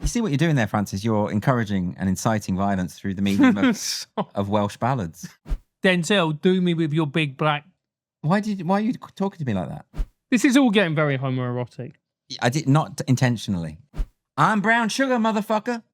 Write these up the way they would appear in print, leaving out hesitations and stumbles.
You see what you're doing there, Francis? You're encouraging and inciting violence through the medium of Welsh ballads. Denzel, do me with your big black... Why are you talking to me like that? This is all getting very homoerotic. I did not intentionally. I'm brown sugar, motherfucker.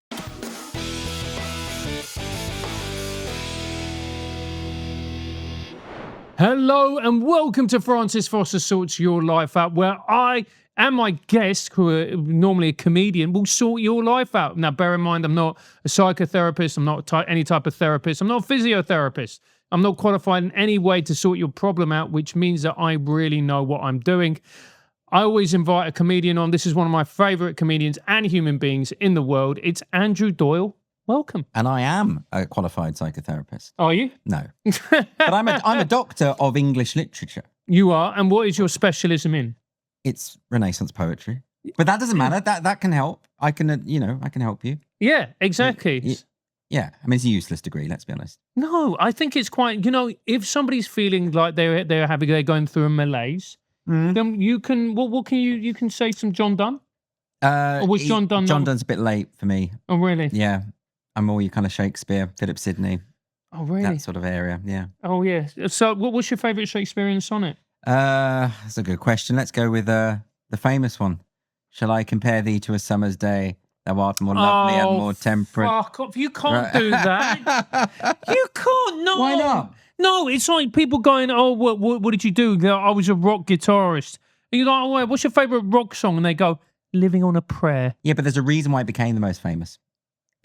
Hello and welcome to Francis Foster Sorts Your Life Out, where I and my guest, who are normally a comedian, will sort your life out. Now, bear in mind, I'm not a psychotherapist. I'm not any type of therapist. I'm not a physiotherapist. I'm not qualified in any way to sort your problem out, which means that I really know what I'm doing. I always invite a comedian on. This is one of my favorite comedians and human beings in the world. It's Andrew Doyle. Welcome. And I am a qualified psychotherapist. Are you? No. But I'm a doctor of English literature. You are? And what is your specialism in? It's Renaissance poetry. But that doesn't matter. That can help. I can help you. Yeah, exactly. Yeah. I mean, it's a useless degree, let's be honest. No, I think it's quite, if somebody's feeling like they're going through a malaise, then you can, you can say some John Donne? Or was John Donne? John Donne's a bit late for me. Oh, really? Yeah. I'm more your kind of Shakespeare, Philip Sidney. Oh, really? That sort of area, yeah. Oh, yeah. So what's your favourite Shakespearean sonnet? That's a good question. Let's go with the famous one. Shall I compare thee to a summer's day? Thou art more lovely and more temperate. Fuck off. You can't do that. You can't. No. Why not? No, it's like people going, oh, what did you do? I was a rock guitarist. And you're like, oh, what's your favourite rock song? And they go, Living on a Prayer. Yeah, but there's a reason why it became the most famous.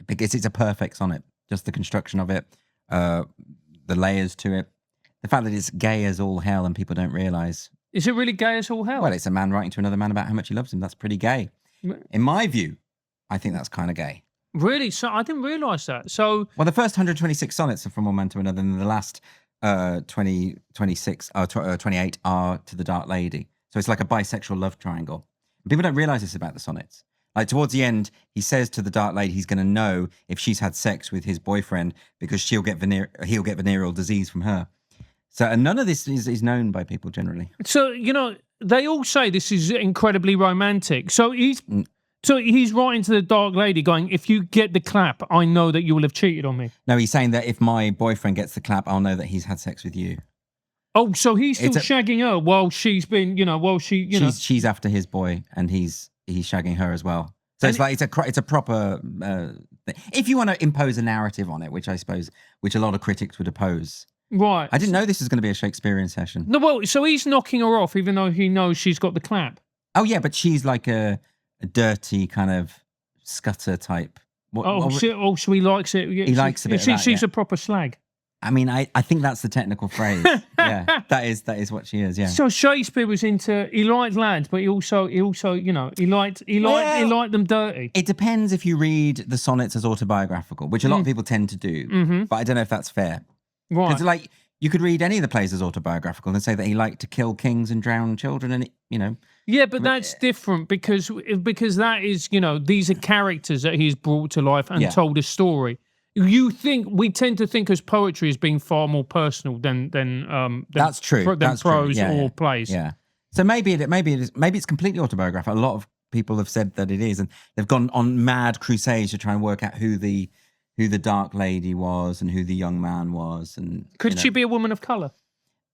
Because it's a perfect sonnet. Just the construction of it, the layers to it. The fact that it's gay as all hell and people don't realise. Is it really gay as all hell? Well, it's a man writing to another man about how much he loves him. That's pretty gay. In my view, I think that's kind of gay. Really? So I didn't realise that. So, well, the first 126 sonnets are from one man to another, and the last 28 are to the Dark Lady. So it's like a bisexual love triangle. And people don't realise this about the sonnets. Like towards the end, he says to the Dark Lady he's going to know if she's had sex with his boyfriend because he'll get venereal disease from her. So, and none of this is known by people generally. So, they all say this is incredibly romantic. So he's writing to the Dark Lady going, if you get the clap, I know that you will have cheated on me. No, he's saying that if my boyfriend gets the clap, I'll know that he's had sex with you. Oh, so he's still shagging her while she's been, She's after his boy and he's shagging her as well. So it's a proper thing. If you want to impose a narrative on it, which a lot of critics would oppose. Right. I didn't know this was going to be a Shakespearean session. No, well, so he's knocking her off even though he knows she's got the clap. Oh yeah, but she's like a dirty kind of scutter type. So he likes it. He likes a bit of that, she's a proper slag. I mean, I think that's the technical phrase. Yeah, that is what she is. Yeah. So Shakespeare was he liked lads, but he also he liked them dirty. It depends if you read the sonnets as autobiographical, which a lot of people tend to do. But I don't know if that's fair. Right. Because like you could read any of the plays as autobiographical and say that he liked to kill kings and drown children, and Yeah, but that's different because that is these are characters that he's brought to life and told a story. We tend to think as poetry as being far more personal than that's true. Than prose or plays. Yeah. So maybe it's completely autobiographical. A lot of people have said that it is, and they've gone on mad crusades to try and work out who the Dark Lady was and who the young man was. And could she be a woman of colour?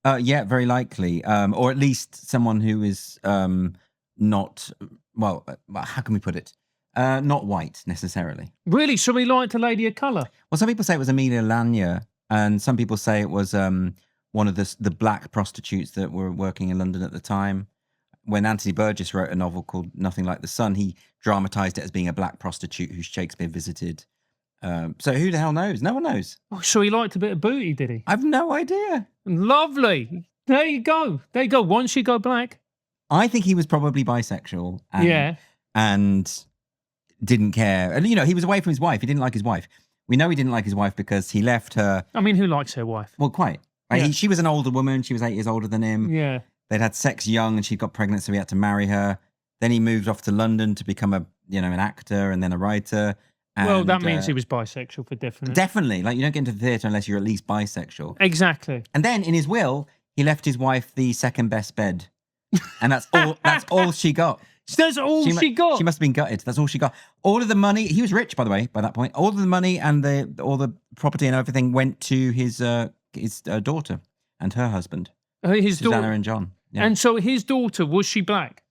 Yeah, very likely, or at least someone who is not well. How can we put it? Not white necessarily. Really? So he liked a lady of colour? Well, some people say it was Amelia Lanier, and some people say it was one of the black prostitutes that were working in London at the time. When Anthony Burgess wrote a novel called Nothing Like the Sun, he dramatised it as being a black prostitute who Shakespeare visited. So who the hell knows? No one knows. Oh, so he liked a bit of booty, did he? I've no idea. Lovely. There you go. Once you go black. I think he was probably bisexual. And didn't care. And, he was away from his wife. He didn't like his wife. We know he didn't like his wife because he left her. I mean, who likes their wife? Well, quite. Right? Yeah. She was an older woman. She was 8 years older than him. Yeah. They'd had sex young and she got pregnant, so he had to marry her. Then he moved off to London to become an actor and then a writer. Well, that means he was bisexual for definite. Definitely. Like, you don't get into the theatre unless you're at least bisexual. Exactly. And then in his will, he left his wife the second best bed. And that's all she got. That's all she got. She must have been gutted. That's all she got. All of the money. He was rich, by the way. By that point, all of the money and all the property and everything went to his daughter and her husband, His Susanna daughter and John. Yeah. And so his daughter, was she black?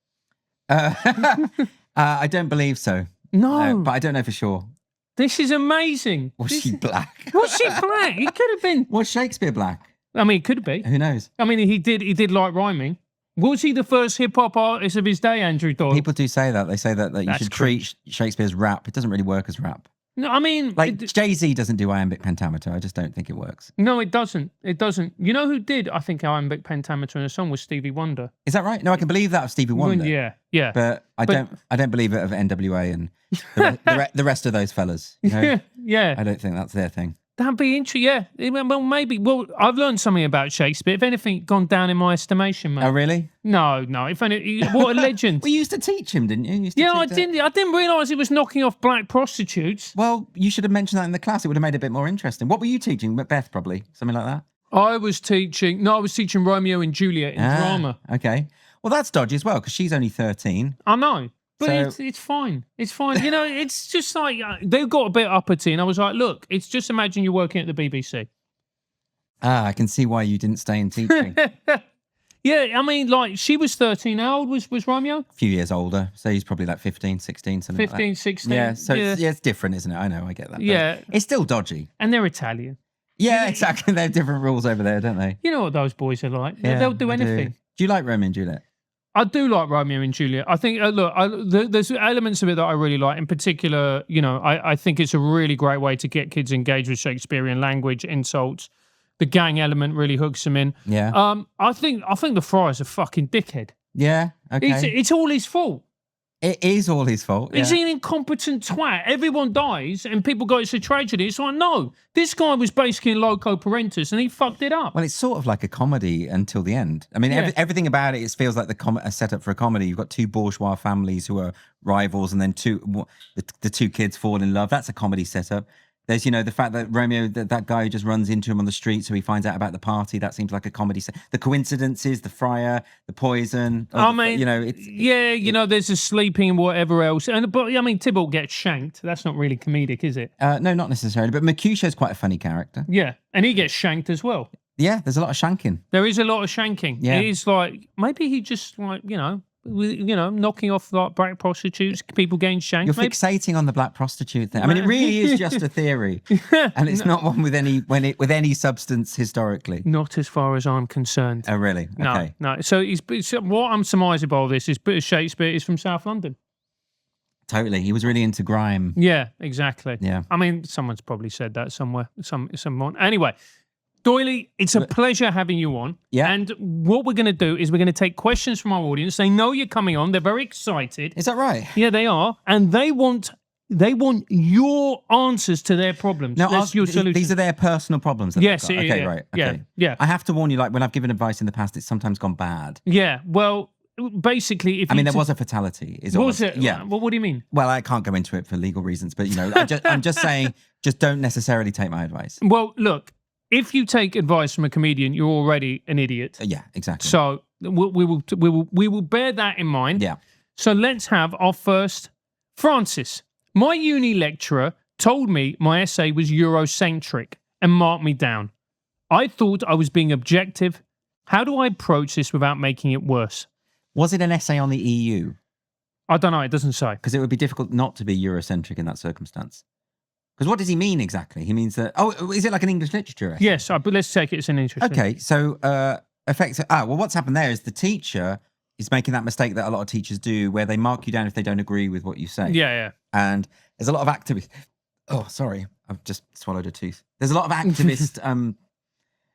I don't believe so. No, but I don't know for sure. This is amazing. Was she black? Was she black? He could have been. Was Shakespeare black? I mean, it could be. Who knows? I mean, he did like rhyming. Was he the first hip hop artist of his day, Andrew Doyle? People do say that. They say that you That's should treat Shakespeare as rap. It doesn't really work as rap. No, I mean, Like Jay-Z doesn't do iambic pentameter. I just don't think it works. No, it doesn't. It doesn't. You know who did? I think iambic pentameter in a song was Stevie Wonder. Is that right? No, I can believe that of Stevie Wonder. Yeah. But I don't believe it of NWA and the rest of those fellas. You know? Yeah. I don't think that's their thing. That'd be interesting. Yeah. Well, maybe. Well, I've learned something about Shakespeare. If anything, gone down in my estimation, mate. Oh, really? No. If any, what a legend. We used to teach him, didn't you? I didn't realise he was knocking off black prostitutes. Well, you should have mentioned that in the class. It would have made it a bit more interesting. What were you teaching? Macbeth, probably. Something like that? I was teaching Romeo and Juliet in drama. Okay. Well, that's dodgy as well, because she's only 13. I know. But So- it's fine. It's fine. You know, it's just like they got a bit uppity, and I was like, look, it's just imagine you're working at the BBC. I can see why you didn't stay in teaching. Yeah, I mean, like, she was 13. How old was Romeo? A few years older. So he's probably like 15, 16, something 15, like that. 16. Yeah, so it's different, isn't it? I know, I get that. But Yeah. it's still dodgy. And they're Italian. Yeah, exactly. They have different rules over there, don't they? You know what those boys are like. Yeah, They'll do I anything. Do you like Romeo and Juliet? I do like Romeo and Juliet. I think, there's elements of it that I really like. In particular, you know, I think it's a really great way to get kids engaged with Shakespearean language, insults. The gang element really hooks them in. Yeah. I think the friar's a fucking dickhead. Yeah. Okay. It's all his fault. It is all his fault. He's Yeah. an incompetent twat. Everyone dies and people go, it's a tragedy. It's like, no, this guy was basically in loco parentis and he fucked it up. Well, it's sort of like a comedy until the end. I mean, Yeah. everything about it feels like a setup for a comedy. You've got two bourgeois families who are rivals, and then the two kids fall in love. That's a comedy setup. There's, you know, the fact that Romeo, that guy who just runs into him on the street, so he finds out about the party. That seems like a comedy set. The coincidences, the friar, the poison. I mean, you know, there's a sleeping and whatever else. But I mean, Tybalt gets shanked. That's not really comedic, is it? no, not necessarily. But Mercutio's quite a funny character. Yeah, and he gets shanked as well. Yeah, there's a lot of shanking. There is a lot of shanking. Yeah. It is like, maybe he just like, knocking off like black prostitutes, people getting shanked. You're Maybe- fixating on the black prostitute thing. I mean, it really is just a theory, and it's not one with any substance historically. Not as far as I'm concerned. Oh, really? No, Okay. no. So what I'm surmising by all this is Shakespeare is from South London. Totally. He was really into grime. Yeah, exactly. Yeah. I mean, someone's probably said that somewhere. Someone. Anyway, Doyley, it's a pleasure having you on. Yeah. And what we're going to do is we're going to take questions from our audience. They know you're coming on. They're very excited. Is that right? Yeah, they are, and they want your answers to their problems. Now, That's your solution. these are their personal problems. That Yes, they've got. yeah, Okay, yeah, right. yeah, Okay. yeah. I have to warn you, like when I've given advice in the past, it's sometimes gone bad. Yeah. Well, basically, if I mean, you there was a fatality. was it? Yeah. Well, what do you mean? Well, I can't go into it for legal reasons, but you know, I'm just saying, just don't necessarily take my advice. Well, look, if you take advice from a comedian, you're already an idiot. Yeah, exactly. So we will bear that in mind. Yeah. So let's have our first. Francis, my uni lecturer told me my essay was Eurocentric and marked me down. I thought I was being objective. How do I approach this without making it worse? Was it an essay on the EU? I don't know. It doesn't say. Because it would be difficult not to be Eurocentric in that circumstance. Because what does he mean exactly? He means that. Oh, is it like an English literature essay? Yes, but let's take it as an interesting. Okay, so well, what's happened there is the teacher is making that mistake that a lot of teachers do, where they mark you down if they don't agree with what you say. Yeah. And there's a lot of activists. Oh, sorry, I've just swallowed a tooth. There's a lot of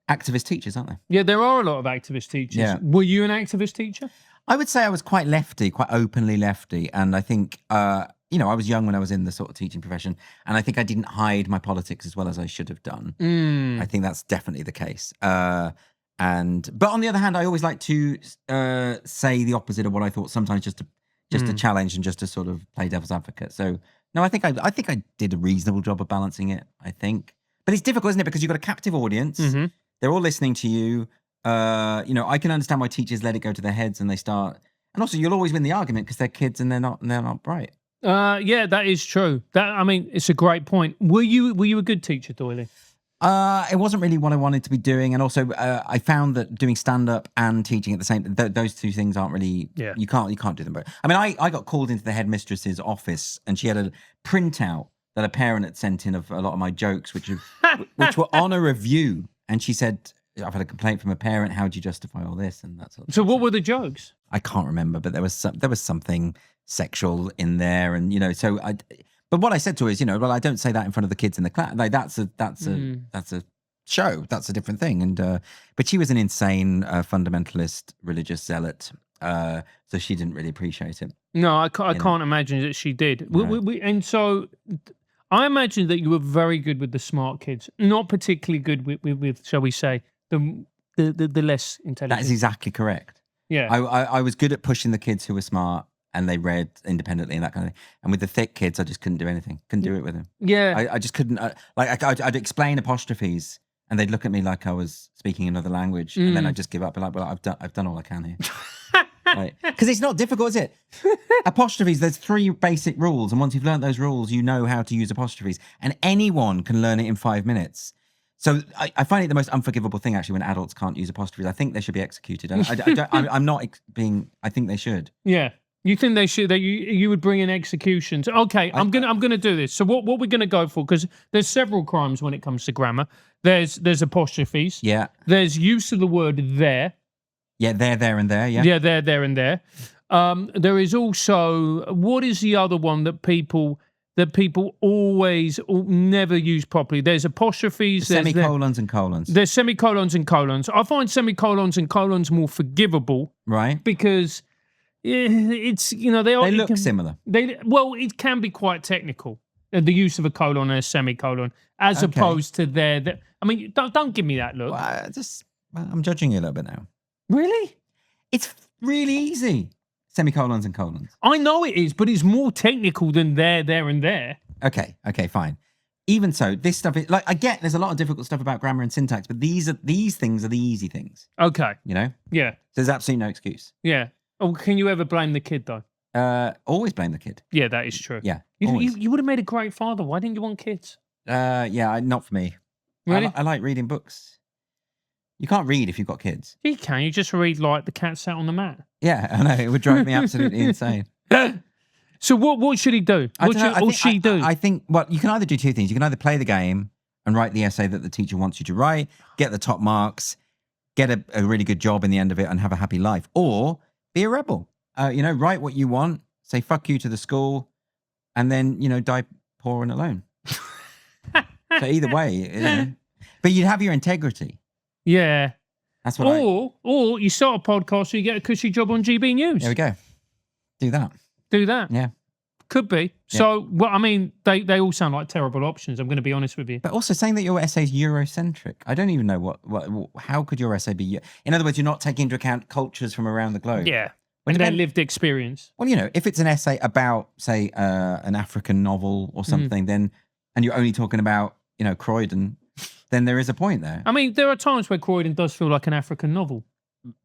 activist teachers, aren't there? Yeah, there are a lot of activist teachers. Yeah. Were you an activist teacher? I would say I was quite lefty, quite openly lefty, and I think I was young when I was in the sort of teaching profession, and I think I didn't hide my politics as well as I should have done. I think that's definitely the case. But on the other hand, I always like to say the opposite of what I thought. Sometimes just to challenge and just to sort of play devil's advocate. So no, I think I did a reasonable job of balancing it. I think, but it's difficult, isn't it? Because you've got a captive audience. They're all listening to you. I can understand why teachers let it go to their heads and they start. And also, you'll always win the argument because they're kids and they're not bright. Yeah, that is true. It's a great point. Were you a good teacher, Doyle? It wasn't really what I wanted to be doing, and also I found that doing stand-up and teaching at the same those two things aren't really. Yeah. You can't do them both. I mean, I got called into the headmistress's office, and she had a printout that a parent had sent in of a lot of my jokes, which were on a review, and she said, "I've had a complaint from a parent. How do you justify all this?" And that's So what were the jokes? I can't remember, but there was something sexual in there, and so I. But what I said to her is, well, I don't say that in front of the kids in the class. Like that's a show. That's a different thing. And but she was an insane fundamentalist religious zealot, so she didn't really appreciate it. No, I can't imagine that she did. And so I imagine that you were very good with the smart kids, not particularly good with shall we say, the less intelligent. That is exactly correct. Yeah, I was good at pushing the kids who were smart and they read independently and that kind of thing. And with the thick kids, I just couldn't do anything. Couldn't do it with them. Yeah, I just couldn't. I'd explain apostrophes, and they'd look at me like I was speaking another language, and then I'd just give up. Like, well, I've done all I can here. Because it's not difficult, is it? Apostrophes. There's 3 basic rules, and once you've learned those rules, you know how to use apostrophes, and anyone can learn it in 5 minutes. So I find it the most unforgivable thing, actually, when adults can't use apostrophes. I think they should be executed. I'm not being. I think they should. Yeah. You think they should? That you would bring in executions? Okay, I'm gonna do this. So what we're gonna go for? Because there's several crimes when it comes to grammar. There's apostrophes. Yeah. There's use of the word there. Yeah, there, and there. Yeah. Yeah, there, and there. There is also, what is the other one that people always never use properly? There's apostrophes. There's semicolons and colons. There's semicolons and colons. I find semicolons and colons more forgivable. Right. Because it's they look similar. It can be quite technical, the use of a colon and a semicolon, as opposed to there. I mean, don't give me that look. Well, I'm judging you a little bit now. Really? It's really easy. Semicolons and colons. I know it is, but it's more technical than there, and there. Okay, fine. Even so, this stuff is like, I get there's a lot of difficult stuff about grammar and syntax, but these things are the easy things. Okay. Yeah. So there's absolutely no excuse. Yeah. Oh, can you ever blame the kid though? Always blame the kid. Yeah, that is true. Yeah. You would have made a great father. Why didn't you want kids? Yeah, not for me. Really? I like reading books. You can't read if you've got kids. You can. You just read like The Cat Sat on the Mat. Yeah, I know. It would drive me absolutely insane. So what should he do? What should she do? I think, well, you can either do 2 things. You can either play the game and write the essay that the teacher wants you to write, get the top marks, get a really good job in the end of it and have a happy life. Or be a rebel. Write what you want, say fuck you to the school, and then, die poor and alone. So either way, but you'd have your integrity. Yeah. That's what or you start a podcast so you get a cushy job on GB News. There we go. Do that. Yeah. Could be. Yeah. So, they all sound like terrible options, I'm going to be honest with you. But also saying that your essay is Eurocentric. I don't even know how could your essay be... In other words, you're not taking into account cultures from around the globe. Yeah. And their lived experience. Well, if it's an essay about, say, an African novel or something, then, and you're only talking about, Croydon, then there is a point there. I mean, there are times where Croydon does feel like an African novel.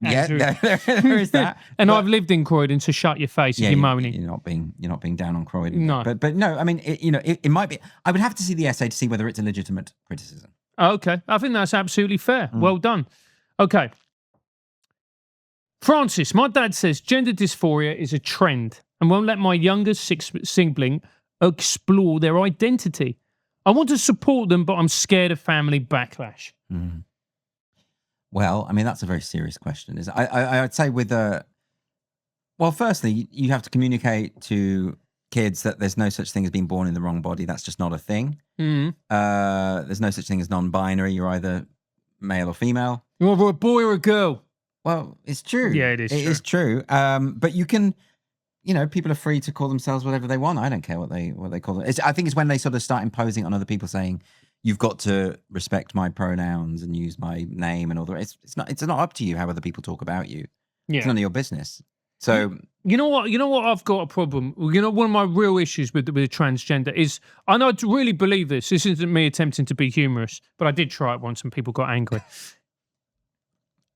Yeah, there is that. And I've lived in Croydon, so shut your face if you're moaning. You're not being down on Croydon. No, but no. I mean, it might be. I would have to see the essay to see whether it's a legitimate criticism. Okay, I think that's absolutely fair. Well done. Okay, Francis, my dad says gender dysphoria is a trend and won't let my youngest sibling explore their identity. I want to support them, but I'm scared of family backlash. Mm. Well, I mean, that's a very serious question. I'd say well, firstly, you have to communicate to kids that there's no such thing as being born in the wrong body. That's just not a thing. Mm. There's no such thing as non-binary. You're either male or female. You're either a boy or a girl. Well, it's true. Yeah, it is. It is true. But you can, people are free to call themselves whatever they want. I don't care what they call it. I think it's when they sort of start imposing on other people, saying, "You've got to respect my pronouns and use my name and all the rest." It's not up to you how other people talk about you. Yeah. It's none of your business. So you know what I've got a problem. One of my real issues with transgender is, and I really believe this. This isn't me attempting to be humorous, but I did try it once and people got angry.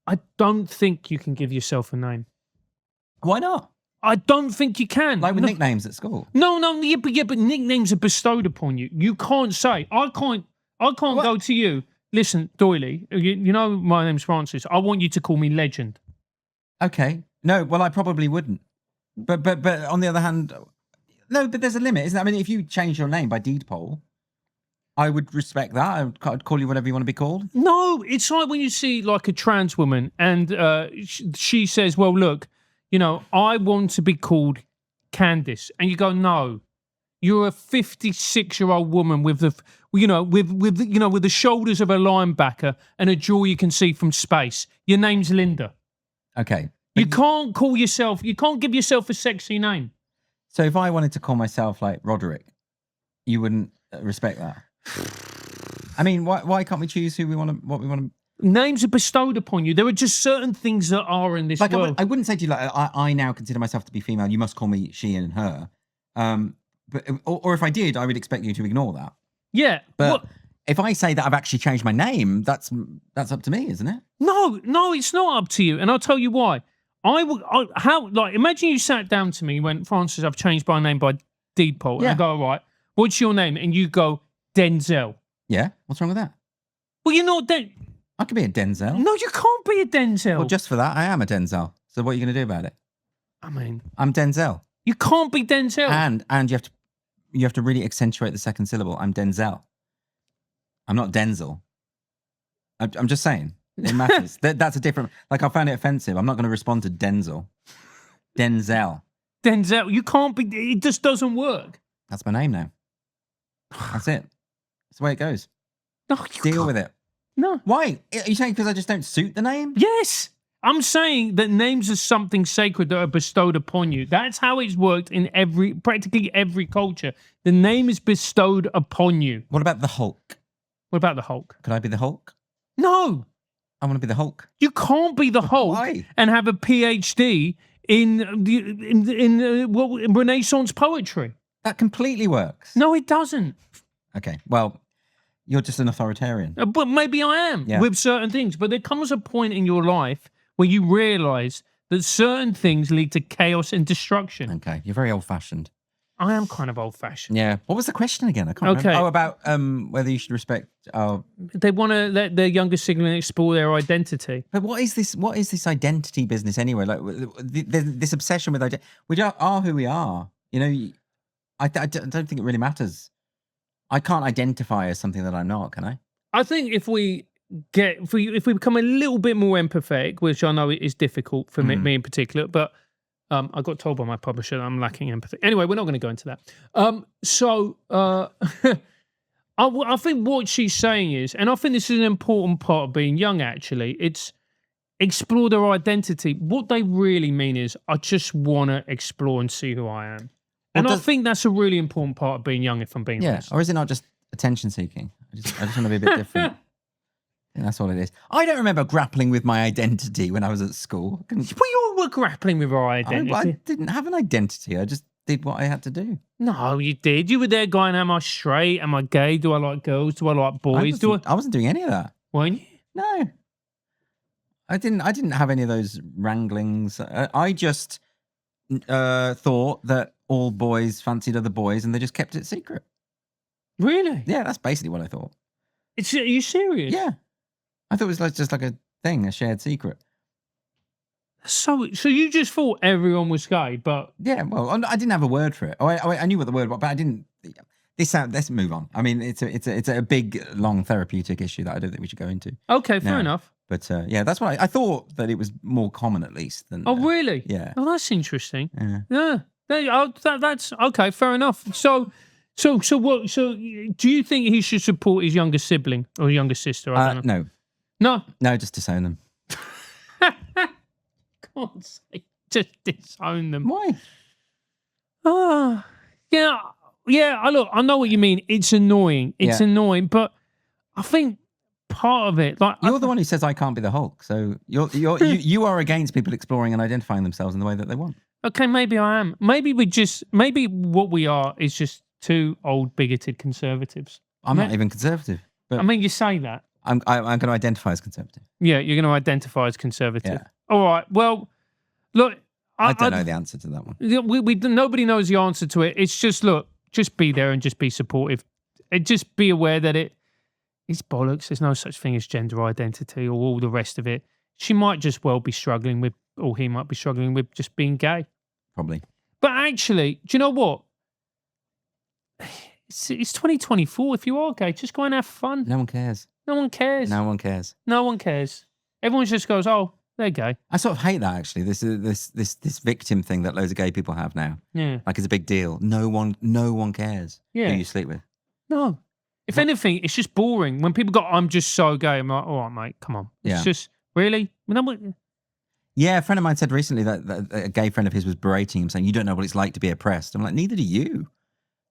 I don't think you can give yourself a name. Why not? I don't think you can. Like with nicknames at school. No, but nicknames are bestowed upon you. You can't say, I can't go to you. Listen, Doyle, you know my name's Francis. I want you to call me Legend. Okay. No, well, I probably wouldn't. But on the other hand, no, but there's a limit, isn't there? I mean, if you change your name by deed poll, I would respect that. I'd call you whatever you want to be called. No, it's like when you see like a trans woman and she says, well, look, you know, I want to be called Candice. And you go, no, you're a 56-year-old woman with the, with the shoulders of a linebacker and a jaw you can see from space. Your name's Linda. Okay. You can't call yourself, you can't give yourself a sexy name. So if I wanted to call myself like Roderick, you wouldn't respect that? I mean, why can't we choose what we want to? Names are bestowed upon you. There are just certain things that are in this world. I wouldn't say to you like I now consider myself to be female. You must call me she and her. But or if I did, I would expect you to ignore that. Yeah, but if I say that I've actually changed my name, that's up to me, isn't it? No, it's not up to you, and I'll tell you why. Imagine you sat down to me and went, Francis, I've changed my name by deed poll. And I go, all right, what's your name? And you go, Denzel. Yeah, what's wrong with that? Well, you're not I could be a Denzel. No, you can't be a Denzel. Well, just for that, I am a Denzel. So what are you going to do about it? I mean, I'm Denzel. You can't be Denzel. And you have to really accentuate the second syllable. I'm Denzel. I'm not Denzel. I'm just saying. It matters. That's a different... Like, I found it offensive. I'm not going to respond to Denzel. Denzel. Denzel. You can't be... It just doesn't work. That's my name now. That's it. That's the way it goes. No, Deal with it. No. Why? Are you saying because I just don't suit the name? Yes. I'm saying that names are something sacred that are bestowed upon you. That's how it's worked in practically every culture. The name is bestowed upon you. What about the Hulk? What about the Hulk? Could I be the Hulk? No. I want to be the Hulk. You can't be the Hulk. Why? And have a PhD in Renaissance poetry. That completely works. No, it doesn't. Okay, well, you're just an authoritarian. But maybe I am with certain things. But there comes a point in your life where you realise that certain things lead to chaos and destruction. Okay, you're very old-fashioned. I am kind of old-fashioned. Yeah. What was the question again? I can't remember. Oh, about whether you should respect... They want to let their younger sibling explore their identity. But what is this identity business anyway? Like this obsession with identity. We are who we are. You know, I don't think it really matters. I can't identify as something that I'm not, can I? I think if we become a little bit more empathetic, which I know is difficult for me in particular, but I got told by my publisher that I'm lacking empathy. Anyway, we're not going to go into that. I think what she's saying is, and I think this is an important part of being young, actually, it's explore their identity. What they really mean is, I just want to explore and see who I am. And I think that's a really important part of being young, if I'm being honest. Or is it not just attention seeking? I just want to be a bit different. I think that's all it is. I don't remember grappling with my identity when I was at school. Well, you all were grappling with our identity. I didn't have an identity. I just did what I had to do. No, you did. You were there going, am I straight? Am I gay? Do I like girls? Do I like boys? I wasn't doing any of that. Weren't you? No. I didn't have any of those wranglings. I just thought that all boys fancied other boys and they just kept it secret. Really? Yeah, that's basically what I thought. Are you serious? Yeah. I thought it was just like a thing, a shared secret. So you just thought everyone was gay, but... Yeah, well, I didn't have a word for it. I knew what the word was, but I didn't... Let's move on. I mean, it's a big, long therapeutic issue that I don't think we should go into. Okay, fair enough. But yeah, that's what I thought that it was more common at least than... Oh, really? Yeah. Oh, that's interesting. Yeah. That's okay, fair enough. So do you think he should support his younger sibling or younger sister? I don't know. No, just disown them. God's sake, just disown them. Why? Yeah. Look, I know what you mean. It's annoying. It's annoying, but I think part of it, like you're the one who says I can't be the Hulk, so you are against people exploring and identifying themselves in the way that they want. Okay, maybe I am. Maybe what we are is just two old bigoted conservatives. I'm not even conservative. But I mean, you say that. I'm going to identify as conservative. Yeah, you're going to identify as conservative. Yeah. All right. Well, look, I don't know the answer to that one. Nobody knows the answer to it. It's just, look, just be there and just be supportive. And just be aware that it's bollocks. There's no such thing as gender identity or all the rest of it. She might just well be struggling with, or he might be struggling with just being gay. Probably. But actually, do you know what? It's 2024. If you are gay, just go and have fun. No one cares. No one cares. No one cares. No one cares. Everyone just goes, oh, they're gay. I sort of hate that, actually. This victim thing that loads of gay people have now. Yeah. Like, it's a big deal. No one cares who you sleep with. No. If anything, it's just boring. When people go, I'm just so gay, I'm like, all right, mate, come on. It's just, really? Yeah, a friend of mine said recently that a gay friend of his was berating him, saying, you don't know what it's like to be oppressed. I'm like, neither do you.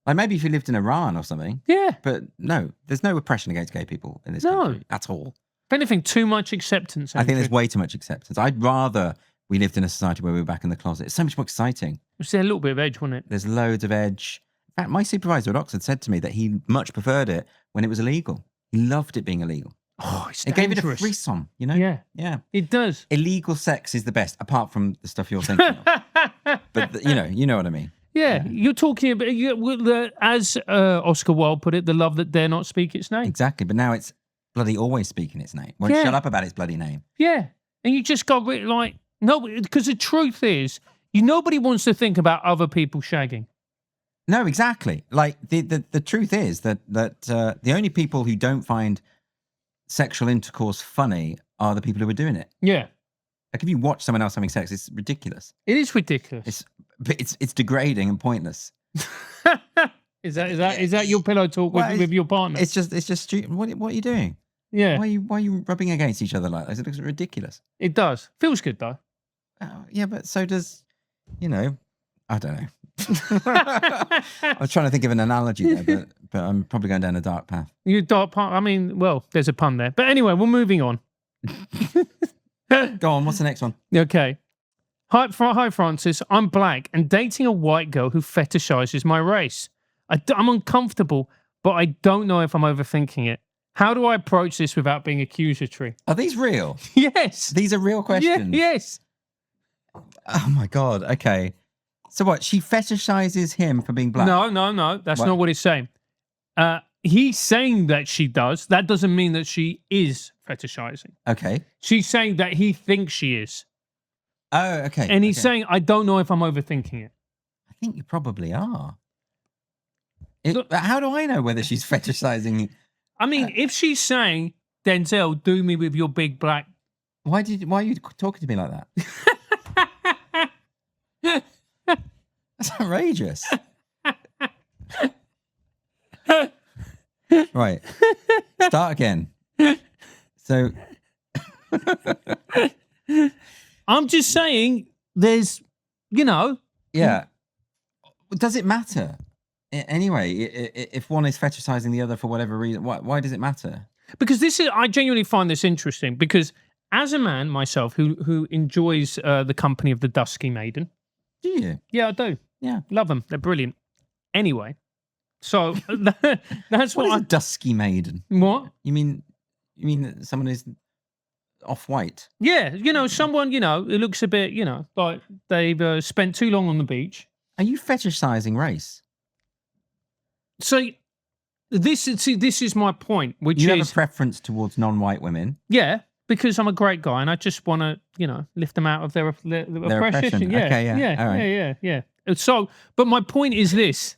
Like, maybe if you lived in Iran or something. Yeah. But no, there's no oppression against gay people in this country at all. If anything, too much acceptance. I think there's way too much acceptance. I'd rather we lived in a society where we were back in the closet. It's so much more exciting. There's a little bit of edge, wasn't it? There's loads of edge. In fact, my supervisor at Oxford said to me that he much preferred it when it was illegal. He loved it being illegal. Oh, it's It gave it a frisson, you know? Yeah. Yeah. It does. Illegal sex is the best, apart from the stuff you're thinking of. But, you know what I mean. Yeah, you're talking about, as Oscar Wilde put it, the love that dare not speak its name. Exactly. But now it's bloody always speaking its name. Won't shut up about its bloody name. Yeah. And you just got like, no, because the truth is, nobody wants to think about other people shagging. No, exactly. Like, the truth is that the only people who don't find sexual intercourse funny are the people who are doing it. Yeah. Like, if you watch someone else having sex, it's ridiculous. It is ridiculous. It's degrading and pointless. Is that your pillow talk with your partner? It's just stupid. What are you doing? Yeah. Why are you rubbing against each other like this? It looks ridiculous. It does. Feels good though. Yeah, but so does, I don't know. I was trying to think of an analogy there, but I'm probably going down a dark path. You dark path. I mean, well, there's a pun there. But anyway, we're moving on. Go on. What's the next one? Okay. Hi, Francis. I'm black and dating a white girl who fetishizes my race. I'm uncomfortable, but I don't know if I'm overthinking it. How do I approach this without being accusatory? Are these real? Yes. These are real questions? Yes. Oh, my God. Okay. So what? She fetishizes him for being black? No. That's not what he's saying. He's saying that she does. That doesn't mean that she is fetishizing. Okay. She's saying that he thinks she is. Oh, okay. And he's saying, I don't know if I'm overthinking it. I think you probably are. How do I know whether she's fetishizing? I mean, if she's saying, Denzel, do me with your big black. Why are you talking to me like that? That's outrageous. Right. Start again. So I'm just saying there's, Yeah. Does it matter? Anyway, if one is fetishizing the other for whatever reason, why does it matter? Because I genuinely find this interesting because as a man myself who enjoys the company of the dusky maiden. Do you? Yeah, I do. Yeah. Love them. They're brilliant. Anyway, so that's what is a dusky maiden? What? You mean that someone is off-white? Yeah, someone, who looks a bit, like they've spent too long on the beach. Are you fetishizing race? So this is my point, which you have a preference towards non-white women. Yeah, because I'm a great guy and I just want to, lift them out of their oppression. Yeah, okay, yeah. All right. yeah. So, but my point is this: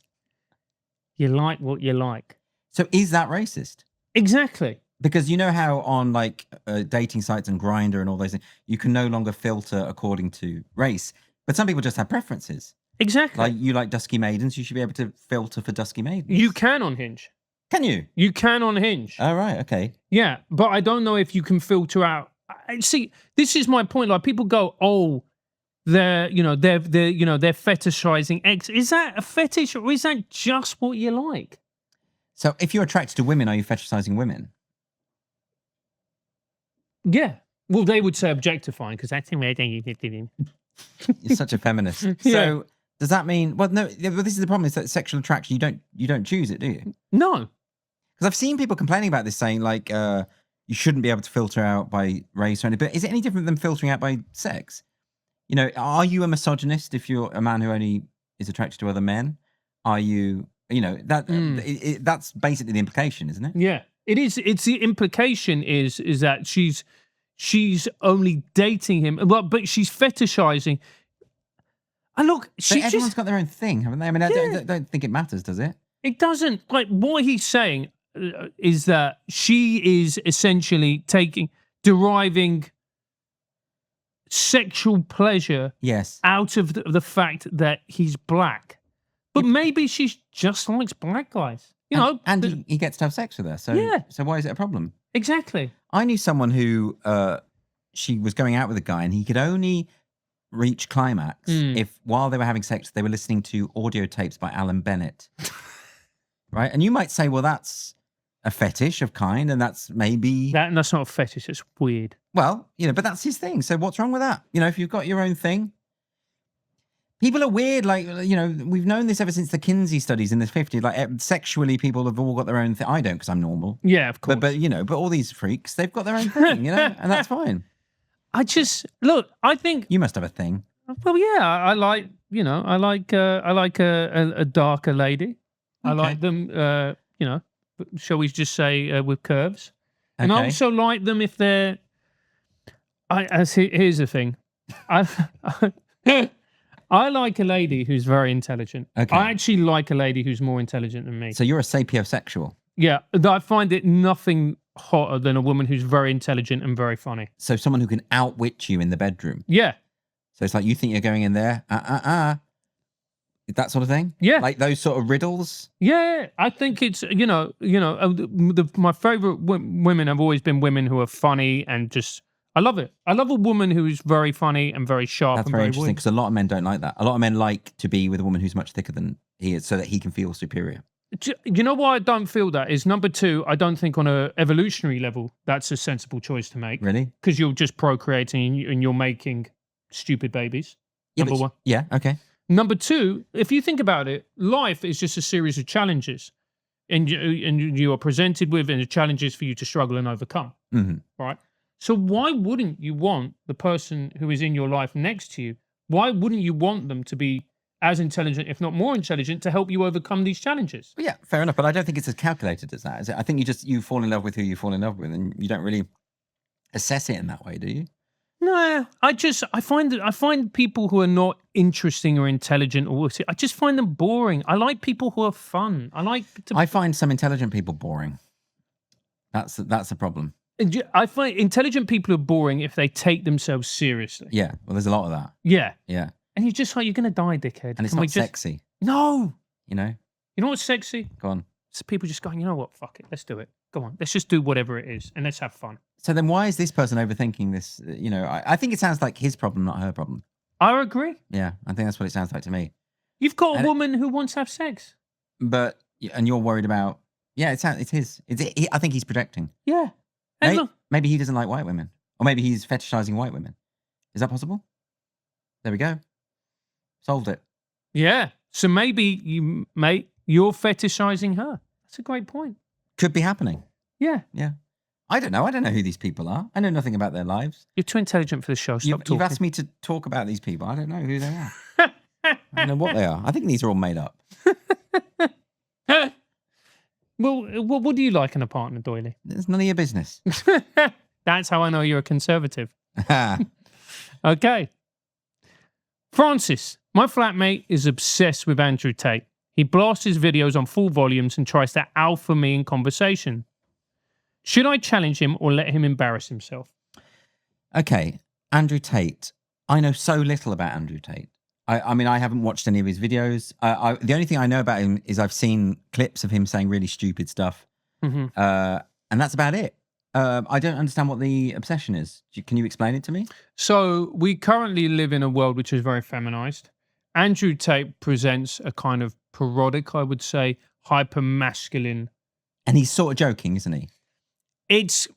you like what you like. So, is that racist? Exactly. Because you know how on like dating sites and Grindr and all those things, you can no longer filter according to race, but some people just have preferences. Exactly. Like you like dusky maidens, you should be able to filter for dusky maidens. You can on Hinge. Can you? You can on Hinge. Oh, right. Okay. Yeah, but I don't know if you can filter out. See, this is my point. Like people go, oh, they're fetishizing X. Is that a fetish or is that just what you like? So if you're attracted to women, are you fetishizing women? Yeah. Well, they would say objectifying because that's where they You're such a feminist. So does that mean? Well, no. Well, this is the problem: is that sexual attraction you don't choose it, do you? No. Because I've seen people complaining about this, saying like you shouldn't be able to filter out by race or anything. But is it any different than filtering out by sex? You know, are you a misogynist if you're a man who only is attracted to other men? Are you, you know, that that's basically the implication, isn't it? Yeah, it is. It's the implication is that she's only dating him, but she's fetishizing. And look, So everyone's got their own thing, haven't they? I mean, I don't think it matters, does it? It doesn't. Like, what he's saying is that she is essentially deriving sexual pleasure Yes. out of the fact that he's black. But maybe she just likes black guys. You know, and he gets to have sex with her. So Yeah. So why is it a problem? Exactly. I knew someone who she was going out with a guy, and he could only reach climax if while they were having sex they were listening to audio tapes by Alan Bennett. Right? And you might say, well, that's a fetish of kind, and that's maybe That's not a fetish. It's weird. well, you know, but that's his thing. So what's wrong with that? You know, if you've got your own thing. People are weird. Like, you know, we've known this ever since the Kinsey studies in the 50s. Like, sexually, people have all got their own thing. I don't, because I'm normal. Yeah, of course. But you know, but all these freaks, they've got their own thing, you know, and that's fine. I think. You must have a thing. Well, yeah, I like. You know, I like a darker lady. I Okay. like them. You know, shall we just say with curves? And I Okay. also like them if they're. Here's the thing, I like a lady who's very intelligent. Okay. I actually like a lady who's more intelligent than me. So you're a sapiosexual. Yeah, I find it nothing hotter than a woman who's very intelligent and very funny. So someone who can outwit you in the bedroom. Yeah, So it's like you think you're going in there, that sort of thing. Yeah. Like those sort of riddles. yeah. I think it's my favorite women have always been women who are funny and just. I love it. I love a woman who's very funny and very sharp. That's and very very interesting, because a lot of men don't like that. A lot of men like to be with a woman who's much thicker than he is, so that he can feel superior. You know why I don't feel that is number two. I don't think on a evolutionary level that's a sensible choice to make, Really? because you're just procreating and you're making stupid babies. Yeah, Number one. Yeah. Okay. Number two, if you think about it, life is just a series of challenges, and you are presented with and the challenges for you to struggle and overcome. hmm Right. So why wouldn't you want the person who is in your life next to you? Why wouldn't you want them to be as intelligent, if not more intelligent, to help you overcome these challenges? Well, yeah, fair enough. But I don't think it's as calculated as that, is it? I think you fall in love with who you fall in love with, and you don't really assess it in that way, do you? No, I find people who are not interesting or intelligent or I just find them boring. I like people who are fun. I find some intelligent people boring. That's the problem. I find intelligent people are boring if they take themselves seriously. Yeah. Well, there's a lot of that. Yeah. Yeah. And you're just like, you're going to die, dickhead. And it's Can we not sexy, No. you know? You know what's sexy? Go on. It's people just going, you know what? Fuck it. Let's do it. Go on. Let's just do whatever it is and let's have fun. So then why is this person overthinking this? You know, I think it sounds like his problem, not her problem. I agree. Yeah. I think that's what it sounds like to me. You've got And a woman who wants to have sex. But, and you're worried about, yeah, it's his. I think he's projecting. Yeah. And look, Maybe he doesn't like white women. Or maybe he's fetishizing white women. Is that possible? There we go. Solved it. yeah. So maybe you're fetishizing her. That's a great point. Could be happening. Yeah. Yeah. I don't know. I don't know who these people are. I know nothing about their lives. You're too intelligent for the show. Stop You've talking. asked me to talk about these people. I don't know who they are. I don't know what they are. I think these are all made up. Well, what do you like in a partner, Doyle? It's none of your business. That's how I know you're a conservative. Okay. Francis, my flatmate is obsessed with Andrew Tate. He blasts his videos on full volumes and tries to alpha me in conversation. Should I challenge him or let him embarrass himself? Okay. Andrew Tate. I know so little about Andrew Tate. I mean, I haven't watched any of his videos. The only thing I know about him is I've seen clips of him saying really stupid stuff. Mm-hmm. And that's about it. I don't understand what the obsession is. Can you explain it to me? So we currently live in a world which is very feminized. Andrew Tate presents a kind of parodic, I would say, hyper-masculine. And he's sort of joking, isn't he? It's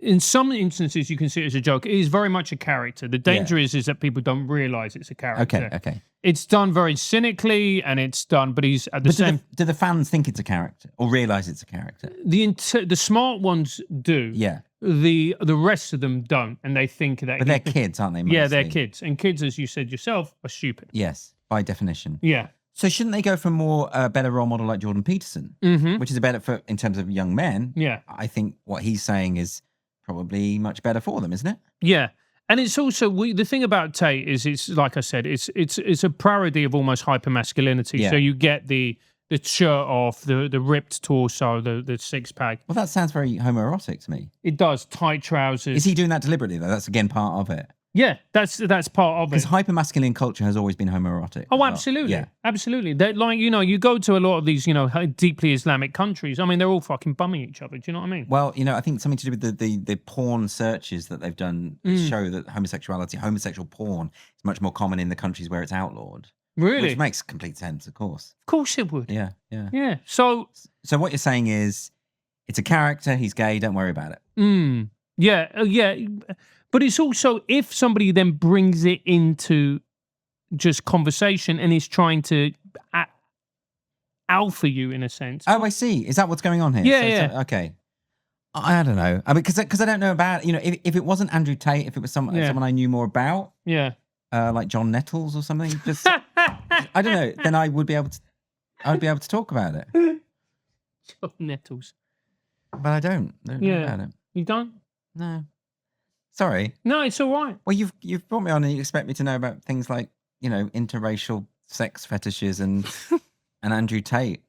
in some instances you can see it as a joke. It is very much a character. The danger is that people don't realize it's a character. Okay. It's done very cynically, and it's done, but he's at the same. Do the fans think it's a character or realize it's a character? The smart ones do. Yeah. The rest of them don't, and they think that. But they're kids, aren't they? Mostly? Yeah, they're kids, and kids, as you said yourself, are stupid. Yes, by definition. Yeah. So shouldn't they go for a better role model like Jordan Peterson, which is a better in terms of young men? Yeah. I think what he's saying is probably much better for them, isn't it? Yeah. And it's also the thing about Tate is it's like I said, it's a parody of almost hypermasculinity. Yeah. So you get the shirt off, the ripped torso, the six pack. Well, that sounds very homoerotic to me. It does. Tight trousers. Is he doing that deliberately though? That's again part of it. Yeah, that's part of it. Because hypermasculine culture has always been homoerotic. Oh, absolutely. Yeah. Absolutely. They're like, you go to a lot of these, deeply Islamic countries. I mean, they're all fucking bumming each other. Do you know what I mean? Well, I think something to do with the porn searches that they've done show that homosexual porn is much more common in the countries where it's outlawed. Really? Which makes complete sense, of course. Of course it would. Yeah. Yeah. So what you're saying is it's a character, he's gay, don't worry about it. Yeah. But it's also if somebody then brings it into just conversation and is trying to alpha you in a sense. Oh, I see. Is that what's going on here? Yeah. Okay. I don't know. I mean, because I don't know about, if it wasn't Andrew Tate, if it was someone I knew more about, like John Nettles or something, just I don't know. Then I would be able to talk about it. John Nettles. But I don't know about it. You don't? No. Sorry. No, it's all right. Well, you've brought me on and you expect me to know about things like, interracial sex fetishes and Andrew Tate.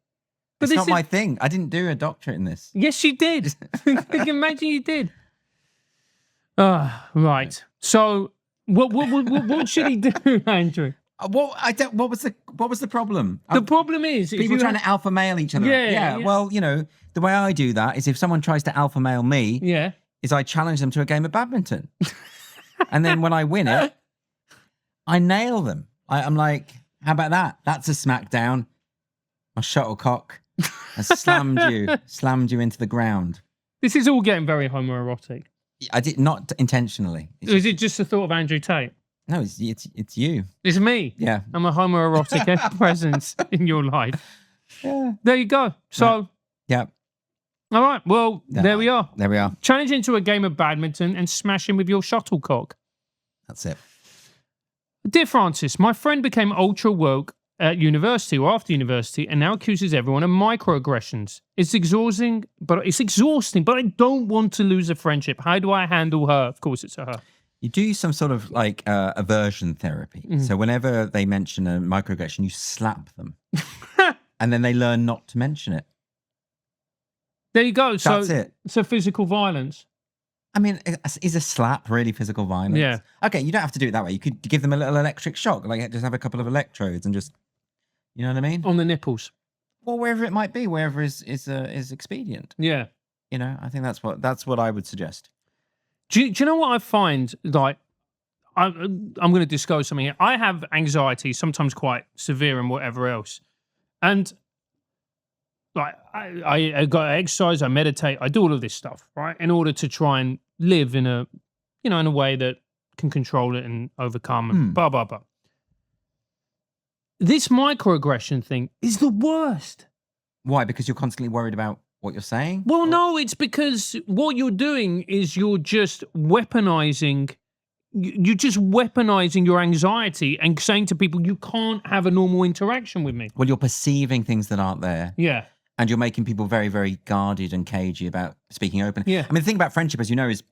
But it's not my thing. I didn't do a doctorate in this. Yes, you did. Imagine you did. Right. So what should he do, Andrew? What was the problem? The problem is people trying to alpha male each other. Yeah. Well, the way I do that is if someone tries to alpha male me, is I challenge them to a game of badminton, and then when I win it, I nail them. I'm like, how about that? That's a smackdown. My shuttlecock has slammed you into the ground. This is all getting very homoerotic. I did not intentionally. Is it just the thought of Andrew Tate? No, it's you. It's me. Yeah. I'm a homoerotic presence in your life. Yeah. There you go. So. Yeah. All right. Well, there we are. There we are. Challenge into a game of badminton and smash him with your shuttlecock. That's it. Dear Francis, my friend became ultra woke at university or after university and now accuses everyone of microaggressions. It's exhausting, but I don't want to lose a friendship. How do I handle her? Of course, it's a her. You do some sort of like aversion therapy. So whenever they mention a microaggression, you slap them. And then they learn not to mention it. There you go. That's it. So physical violence. I mean, is a slap really physical violence? Yeah. Okay, you don't have to do it that way. You could give them a little electric shock, like just have a couple of electrodes and just, you know what I mean? On the nipples. Well, wherever it might be, wherever is expedient. Yeah. I think that's what I would suggest. Do you know what I find? Like, I'm going to disclose something here. I have anxiety, sometimes quite severe and whatever else. And like I got to exercise, I meditate, I do all of this stuff, right? In order to try and live in a, in a way that can control it and overcome and blah, blah, blah. This microaggression thing is the worst. Why? Because you're constantly worried about what you're saying? Well, no, it's because what you're doing is you're just weaponizing your anxiety and saying to people, you can't have a normal interaction with me. Well, you're perceiving things that aren't there. Yeah. And you're making people very, very guarded and cagey about speaking openly. Yeah. I mean, the thing about friendship, as you know, is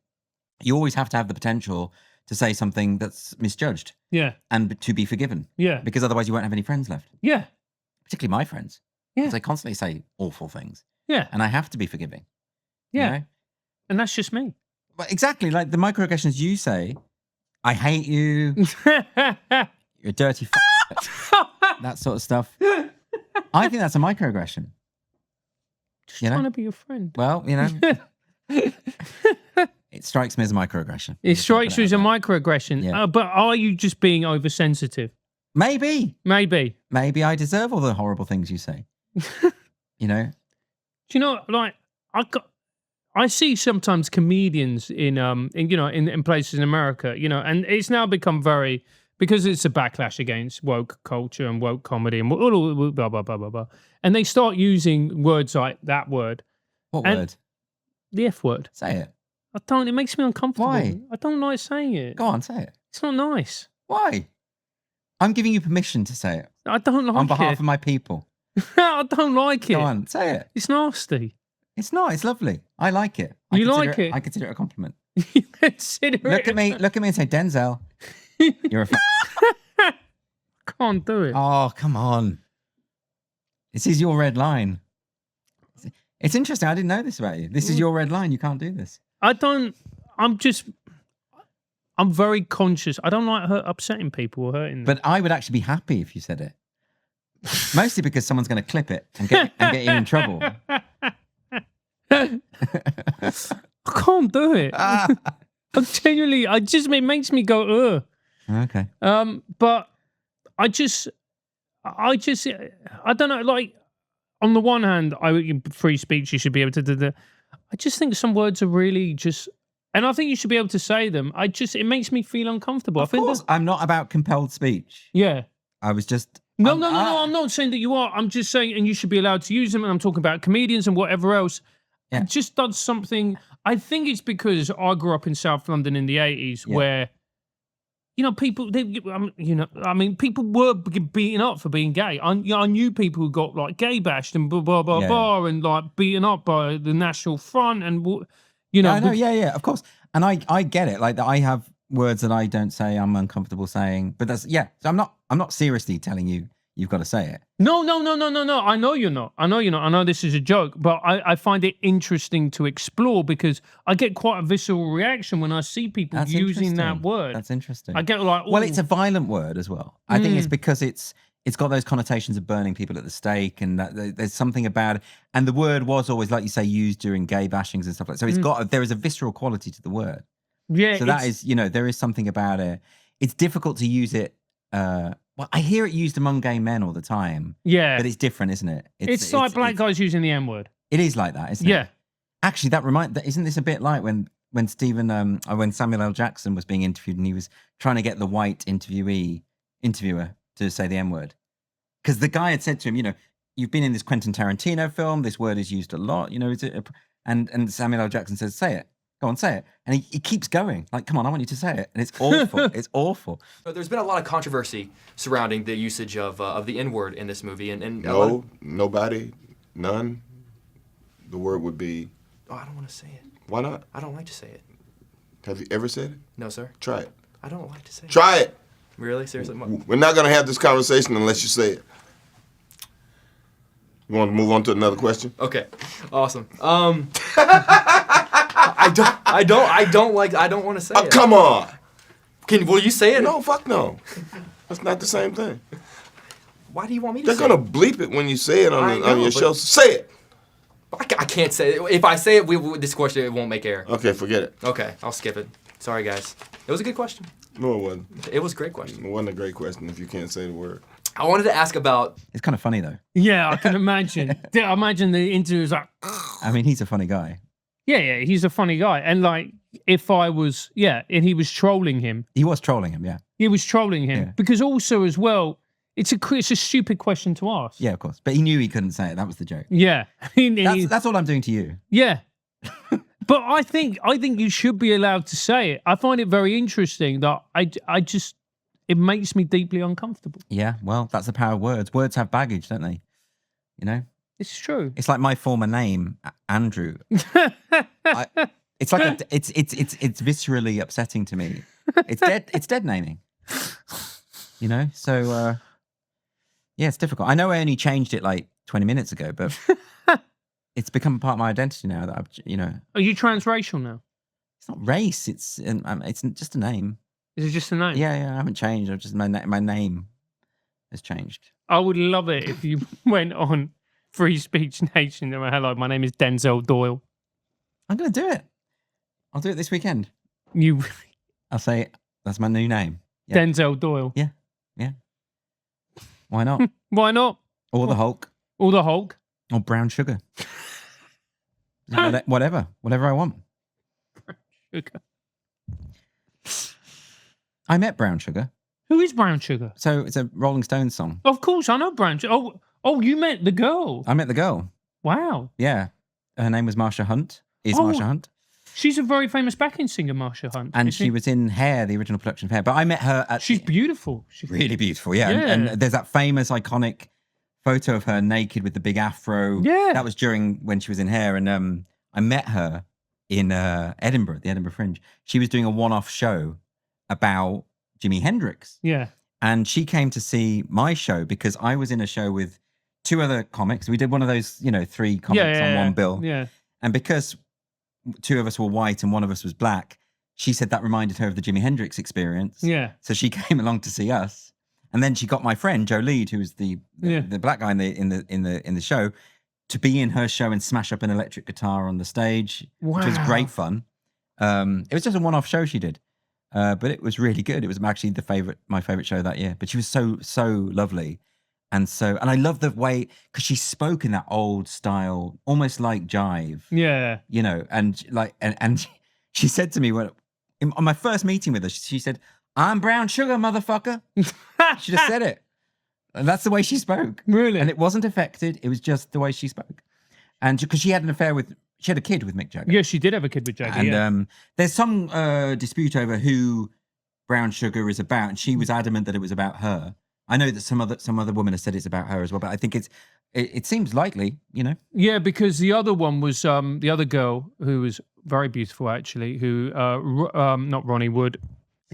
you always have to have the potential to say something that's misjudged. Yeah. And to be forgiven. Yeah. Because otherwise you won't have any friends left. Yeah. Particularly my friends. Yeah. Because they constantly say awful things. Yeah. And I have to be forgiving. Yeah. You know? And that's just me. Well, exactly. Like the microaggressions you say, I hate you. You're a dirty that sort of stuff. I think that's a microaggression. Just trying to be your friend. Well, it strikes me as a microaggression. It strikes you as a microaggression. Yeah. But are you just being oversensitive? Maybe. Maybe I deserve all the horrible things you say. Do you know, like, I see sometimes comedians in places in America, and it's now become very, because it's a backlash against woke culture and woke comedy and blah blah blah blah blah, and they start using words like that word, What and word? the F word. Say it. I don't. It makes me uncomfortable. Why? I don't like saying it. Go on, say it. It's not nice. Why? I'm giving you permission to say it I don't like on behalf it. of my people. I don't like it. Go on, say it. It's nasty. It's not. It's lovely. I like it. You like it? I consider it a compliment. You consider Look it. at me. Look at me and say, Denzel, you're a. Can't do it. Oh, come on. This is your red line. It's interesting. I didn't know this about you. This is your red line. You can't do this. I'm very conscious. I don't like upsetting people or hurting them. But I would actually be happy if you said it. Mostly because someone's going to clip it and get you in trouble. I can't do it. I'm genuinely, it makes me go, ugh. Okay. But I don't know, like, on the one hand, free speech, you should be able to do that. I just think some words are really and I think you should be able to say them. It makes me feel uncomfortable. Of course, I'm not about compelled speech. Yeah. I was just... No, I'm not saying that you are. I'm just saying, and you should be allowed to use them, and I'm talking about comedians and whatever else. Yeah. It just does something. I think it's because I grew up in South London in the 80s where, people, people were beaten up for being gay. I knew people who got, like, gay bashed and blah, blah, blah, blah, and, like, beaten up by the National Front and, I know, yeah, of course. And I get it. Like, I have words that I don't say, I'm uncomfortable saying. But that's, so I'm not seriously telling you you've got to say it. No. I know you're not. I know this is a joke, but I find it interesting to explore because I get quite a visceral reaction when I see people using that word. That's interesting. I get like, well, it's a violent word as well. I think it's because it's got those connotations of burning people at the stake, and that there's something about it. And the word was always, like you say, used during gay bashings and stuff like that. So there is a visceral quality to the word. Yeah. So that is, there is something about it. It's difficult to use it. Well, I hear it used among gay men all the time. Yeah. But it's different, isn't it? It's like black guys using the N-word. It is like that, isn't it? Yeah. Actually, isn't this a bit like when Samuel L. Jackson was being interviewed and he was trying to get the white interviewer to say the N-word? Because the guy had said to him, you've been in this Quentin Tarantino film, this word is used a lot, is it? And Samuel L. Jackson says, say it. Go on, say it. And he keeps going. Like, come on, I want you to say it. And it's awful. It's awful. There's been a lot of controversy surrounding the usage of the N-word in this movie. And nobody, none. The word would be... Oh, I don't want to say it. Why not? I don't like to say it. Have you ever said it? No, sir. Try it. I don't like to say it. Try it. Really? Seriously? We're not going to have this conversation unless you say it. You want to move on to another question? Okay. Awesome. I don't want to say it. Come on. Will you say it? No, fuck no. That's not the same thing. Why do you want me to They're say it? going to bleep it when you say it on your show. Say it. I can't say it. If I say it, this question it won't make air. Okay, forget it. Okay, I'll skip it. Sorry, guys. It was a good question. No, it wasn't. It was a great question. It wasn't a great question if you can't say the word. I wanted to ask about... It's kind of funny, though. Yeah, I can imagine. I imagine the interviewer's like... I mean, he's a funny guy. Yeah, he's a funny guy. And like, if I was... Yeah, and he was trolling him. He was trolling him, yeah. He was trolling him. Yeah. Because also, as well, it's a stupid question to ask. Yeah, of course. But he knew he couldn't say it. That was the joke. Yeah. That's all I'm doing to you. Yeah. But I think you should be allowed to say it. I find it very interesting that it makes me deeply uncomfortable. Yeah, well, that's the power of words. Words have baggage, don't they? It's true. It's like my former name, Andrew. It's like it's viscerally upsetting to me. It's dead. It's dead naming. So yeah, it's difficult. I know I only changed it like 20 minutes ago, but it's become part of my identity now. That Are you transracial now? It's not race. It's just a name. Is it just a name? Yeah. I haven't changed. I've just my name has changed. I would love it if you went on Free Speech Nation. Hello, my name is Denzel Doyle. I'm going to do it. I'll do it this weekend. I'll say that's my new name. Yeah. Denzel Doyle. Yeah. Why not? Why not? Or the Hulk. Or the Hulk. Or brown sugar. Whatever I want. Sugar. I met Brown Sugar. Who is Brown Sugar? So it's a Rolling Stones song. Of course, I know Brown Sugar. Oh, you met the girl. I met the girl. Wow. Yeah. Her name was Marsha Hunt. Marsha Hunt. She's a very famous backing singer, Marsha Hunt. And she was in Hair, the original production of Hair. But I met her at... She's beautiful. She's really beautiful, yeah. Yeah. And there's that famous, iconic photo of her naked with the big afro. Yeah. That was during when she was in Hair. And I met her in Edinburgh, the Edinburgh Fringe. She was doing a one-off show about Jimi Hendrix. Yeah. And she came to see my show because I was in a show with 2 other comics. We did one of those, 3 comics on one bill. Yeah. And because 2 of us were white and 1 of us was black, she said that reminded her of the Jimi Hendrix experience. Yeah. So she came along to see us. And then she got my friend Joe Lead, who was the black guy in the show, to be in her show and smash up an electric guitar on the stage, which was great fun. It was just a one-off show she did. But it was really good. It was actually my favorite show that year. But she was so lovely, and I love the way because she spoke in that old style, almost like jive. Yeah. And she said to me on my first meeting with her, she said, "I'm Brown Sugar, motherfucker." She just said it, and that's the way she spoke. Really? And it wasn't affected. It was just the way she spoke, and because she had a kid with Mick Jagger. Yeah, she did have a kid with Jagger. And there's some dispute over who Brown Sugar is about, and she was adamant that it was about her. I know that some other woman has said it's about her as well, but I think it seems likely, Yeah, because the other one was the other girl who was very beautiful actually, who not Ronnie Wood.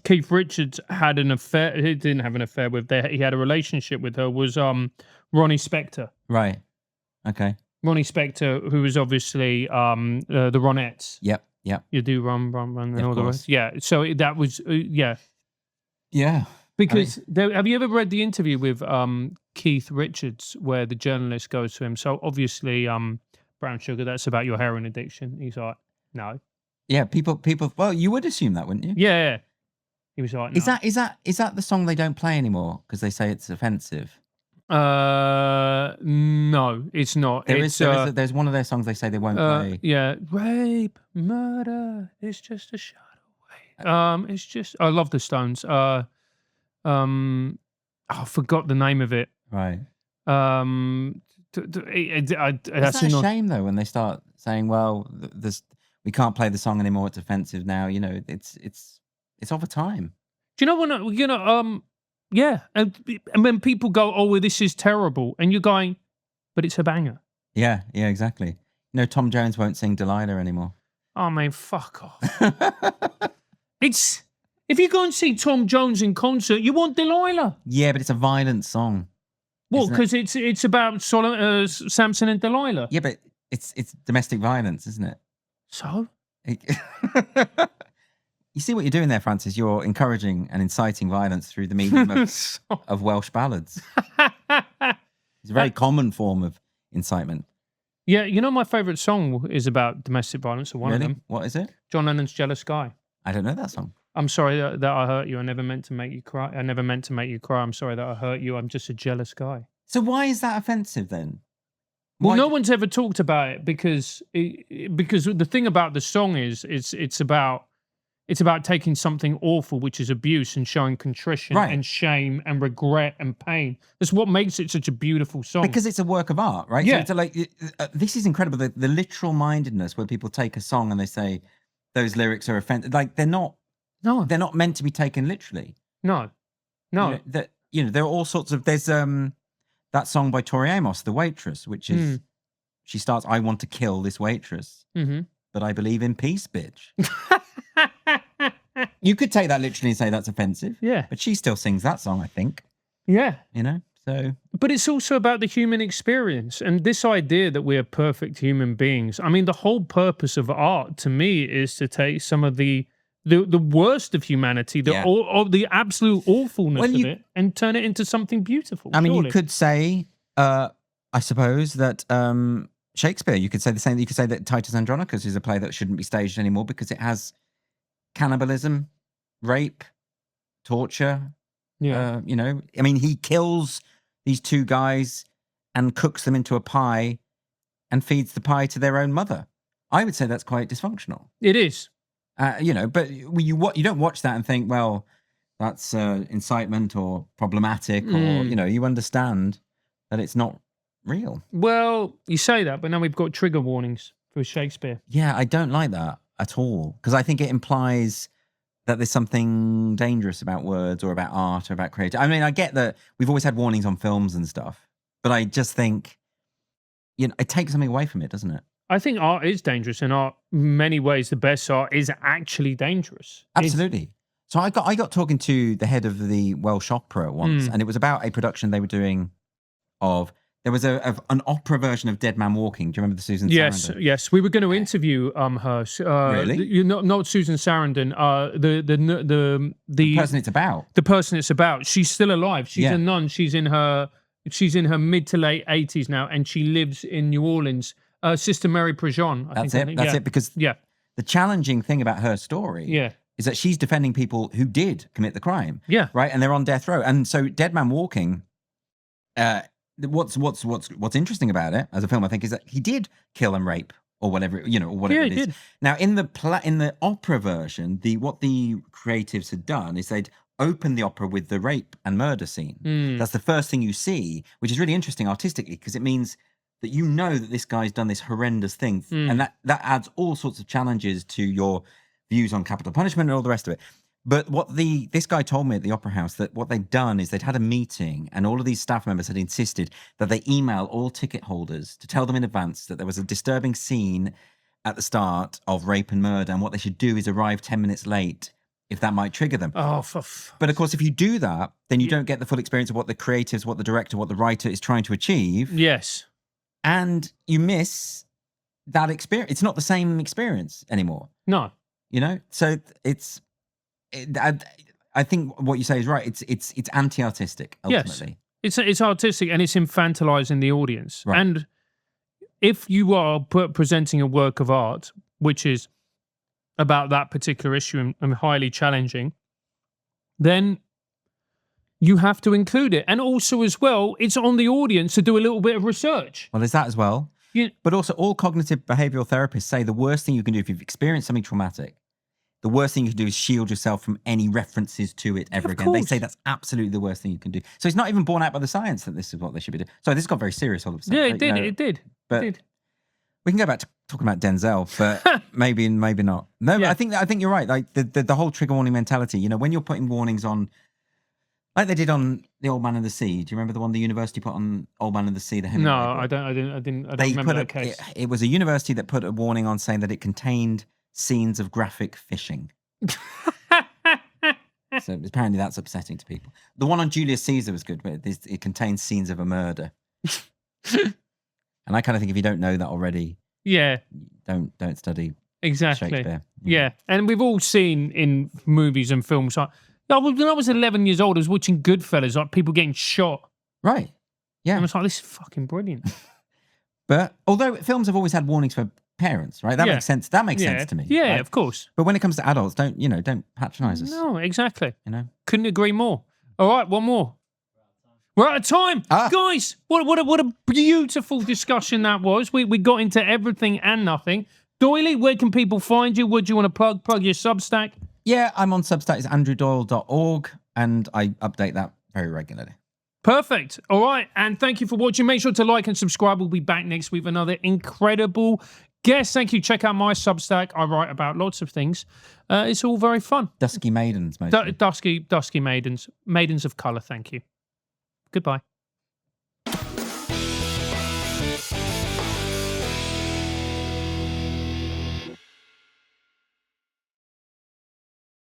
Keith Richards had an affair. He didn't have an affair with. He had a relationship with her. Was Ronnie Spector. Right. Okay. Ronnie Spector, who was obviously the Ronettes. Yep. You do run, and Of all the course. rest. Yeah. So that was yeah. Yeah. Because have you ever read the interview with Keith Richards where the journalist goes to him? So obviously, Brown Sugar, that's about your heroin addiction. He's like, no. Yeah. People. Well, you would assume that, wouldn't you? Yeah. He was like, no. Is that the song they don't play anymore because they say it's offensive? No, it's not. There's one of their songs they say they won't play. Yeah, rape, murder. It's just a shot away. It's just. I love the Stones. I forgot the name of it. Right. That's a shame though when they start saying, "Well, we can't play the song anymore. It's offensive now." It's over time. Do you know when yeah, and when people go, "Oh, well, this is terrible," and you're going, "But it's a banger." Yeah, exactly. Tom Jones won't sing Delilah anymore. Oh man, fuck off. It's if you go and see Tom Jones in concert, you want Delilah. Yeah, but it's a violent song. Well, because it's about Samson and Delilah. Yeah, but it's domestic violence, isn't it? So. You see what you're doing there, Francis? You're encouraging and inciting violence through the medium of Welsh ballads. It's a very common form of incitement. Yeah, my favourite song is about domestic violence, or one of them. What is it? John Lennon's Jealous Guy. I don't know that song. I'm sorry that I hurt you. I never meant to make you cry. I'm sorry that I hurt you. I'm just a jealous guy. So why is that offensive then? Well, no one's ever talked about it because the thing about the song is it's about taking something awful, which is abuse, and showing contrition and shame and regret and pain. That's what makes it such a beautiful song. Because it's a work of art, right? Yeah. So this is incredible. The literal mindedness where people take a song and they say those lyrics are offensive. Like they're not meant to be taken literally. No. There are all sorts of. There's that song by Tori Amos, The Waitress, which is she starts, "I want to kill this waitress, but I believe in peace, bitch." You could take that literally and say that's offensive. Yeah. But she still sings that song, I think. Yeah. So. But it's also about the human experience and this idea that we are perfect human beings. I mean, the whole purpose of art to me is to take some of the worst of humanity, the absolute awfulness of it, and turn it into something beautiful. I mean, surely. you could say, I suppose, that Shakespeare, you could say the same. You could say that Titus Andronicus is a play that shouldn't be staged anymore because it has cannibalism, rape, torture. Yeah. I mean, he kills these 2 guys and cooks them into a pie and feeds the pie to their own mother. I would say that's quite dysfunctional. It is. You know, but you don't watch that and think, well, that's incitement or problematic, or you know, you understand that it's not real. Well, you say that, but now we've got trigger warnings for Shakespeare. Yeah, I don't like that at all, because I think it implies that there's something dangerous about words or about art or about creativity. I mean, I get that we've always had warnings on films and stuff, but I just think, you know, it takes something away from it, doesn't it? I think art is dangerous, and art, many ways, the best art is actually dangerous. Absolutely. So I got talking to the head of the Welsh Opera once, and it was about a production they were doing of. There was an opera version of Dead Man Walking. Do you remember the Susan Sarandon? Yes. We were going to interview her. Really? Not Susan Sarandon. The person it's about. The person it's about. She's still alive. She's a nun. She's in her mid to late 80s now, and she lives in New Orleans. Sister Mary Prejean. That's it. Because the challenging thing about her story is that she's defending people who did commit the crime. Yeah. Right? And they're on death row. And so Dead Man Walking, what's interesting about it as a film, I think, is that he did kill and rape or whatever, you know, or whatever it is. Did. Now in the opera version, what the creatives had done is they'd open the opera with the rape and murder scene. That's the first thing you see, which is really interesting artistically, because it means that you know that this guy's done this horrendous thing, and that adds all sorts of challenges to your views on capital punishment and all the rest of it. But what this guy told me at the Opera House, that what they'd done is they'd had a meeting, and all of these staff members had insisted that they email all ticket holders to tell them in advance that there was a disturbing scene at the start of rape and murder, and what they should do is arrive 10 minutes late if that might trigger them. But of course, if you do that, then you don't get the full experience of what the creatives, what the director, what the writer is trying to achieve. Yes. And you miss that experience. It's not the same experience anymore. No. You know? So I think what you say is right. It's anti-artistic, ultimately. Yes. It's artistic, and it's infantilizing the audience. Right. And if you are presenting a work of art, which is about that particular issue and highly challenging, then you have to include it. And also, as well, it's on the audience to do a little bit of research. Well, there's that as well. But also, all cognitive behavioral therapists say the worst thing you can do if you've experienced something traumatic, the worst thing you can do is shield yourself from any references to it ever again. They say that's absolutely the worst thing you can do. So it's not even borne out by the science that this is what they should be doing. So this got very serious all of a sudden. Yeah, it did. It did. But we can go back to talking about Denzel, but maybe not. No, I think you're right. Like the whole trigger warning mentality. You know, when you're putting warnings on, like they did on The Old Man and the Sea. Do you remember the one the university put on Old Man and the Sea? The Hemingway book? I don't remember that case. It was a university that put a warning on saying that it contained scenes of graphic fishing. So apparently that's upsetting to people. The one on Julius Caesar was good, but it contains scenes of a murder. And I kind of think if you don't know that already, don't study Shakespeare. Yeah, and we've all seen in movies and films. Like, when I was 11 years old, I was watching Goodfellas, like people getting shot. Right. Yeah. And I was like, this is fucking brilliant. But although films have always had warnings for parents, right? That makes sense. That makes sense to me. Yeah, right? Of course. But when it comes to adults, don't patronize us. No, exactly. You know, couldn't agree more. All right, one more. We're out of time, guys. What a beautiful discussion that was. We got into everything and nothing. Doyley, where can people find you? What do you want to plug your Substack? Yeah, I'm on Substack. It's andrewdoyle.org, and I update that very regularly. Perfect. All right, and thank you for watching. Make sure to like and subscribe. We'll be back next week with another incredible guest. Thank you. Check out my Substack. I write about lots of things. It's all very fun. Dusky maidens, mostly. Dusky maidens. Maidens of colour, thank you. Goodbye.